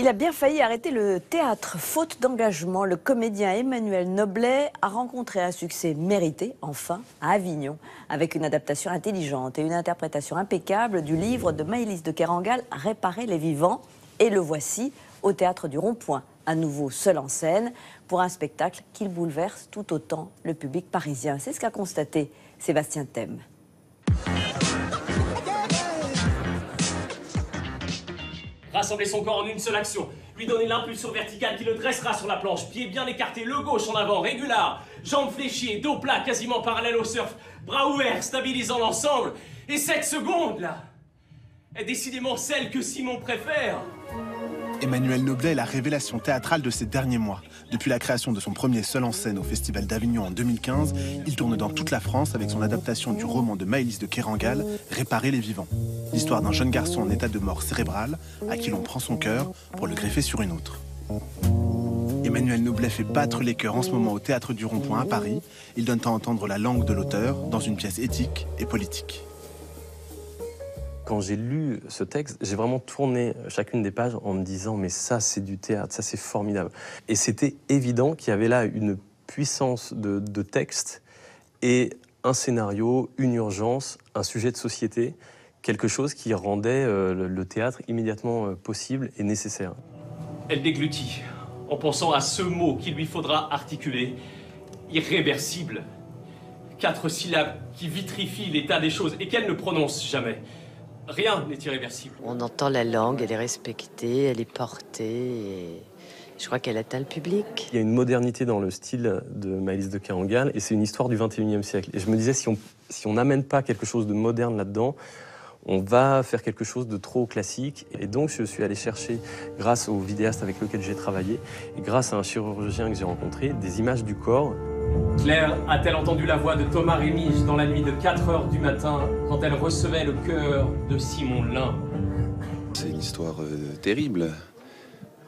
Il a bien failli arrêter le théâtre. Faute d'engagement, le comédien Emmanuel Noblet a rencontré un succès mérité, enfin, à Avignon, avec une adaptation intelligente et une interprétation impeccable du livre de Maëlys de Kerangal, Réparer les vivants. Et le voici au Théâtre du Rond-Point, à nouveau seul en scène, pour un spectacle qui bouleverse tout autant le public parisien. C'est ce qu'a constaté Sébastien Thème. Rassembler son corps en une seule action, lui donner l'impulsion verticale qui le dressera sur la planche, pied bien écarté, le gauche en avant, régular, jambes fléchies, dos plat, quasiment parallèle au surf, bras ouverts, stabilisant l'ensemble. Et cette seconde, là, est décidément celle que Simon préfère. Emmanuel Noblet est la révélation théâtrale de ces derniers mois. Depuis la création de son premier seul en scène au Festival d'Avignon en 2015, il tourne dans toute la France avec son adaptation du roman de Maëlys de Kerangal, Réparer les vivants. L'histoire d'un jeune garçon en état de mort cérébrale, à qui l'on prend son cœur pour le greffer sur une autre. Emmanuel Noblet fait battre les cœurs en ce moment au Théâtre du Rond-Point à Paris. Il donne à entendre la langue de l'auteur dans une pièce éthique et politique. Quand j'ai lu ce texte, j'ai vraiment tourné chacune des pages en me disant « mais ça, c'est du théâtre, ça, c'est formidable ». Et c'était évident qu'il y avait là une puissance de texte et un scénario, une urgence, un sujet de société, quelque chose qui rendait le théâtre immédiatement possible et nécessaire. Elle déglutit, en pensant à ce mot qu'il lui faudra articuler, irréversible. 4 syllabes qui vitrifient l'état des choses et qu'elle ne prononce jamais. Rien n'est irréversible. On entend la langue, elle est respectée, elle est portée, et je crois qu'elle atteint le public. Il y a une modernité dans le style de Maëlys de Kerangal, et c'est une histoire du 21e siècle. Et je me disais, si on n'amène pas quelque chose de moderne là-dedans, on va faire quelque chose de trop classique. Et donc, je suis allé chercher, grâce au vidéaste avec lequel j'ai travaillé, et grâce à un chirurgien que j'ai rencontré, des images du corps. Claire a-t-elle entendu la voix de Thomas Rémige dans la nuit de 4 heures du matin, quand elle recevait le cœur de Simon Lin? C'est une histoire terrible,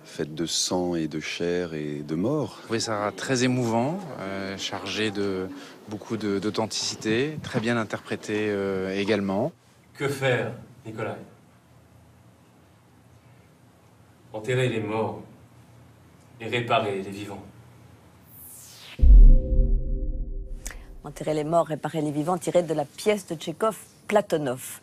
faite de sang et de chair et de mort. Oui, ça très émouvant, chargé de beaucoup d'authenticité, très bien interprété également. Que faire, Nicolas? Enterrer les morts et réparer les vivants. Enterrer les morts, réparer les vivants, tiré de la pièce de Tchekhov, Platonov.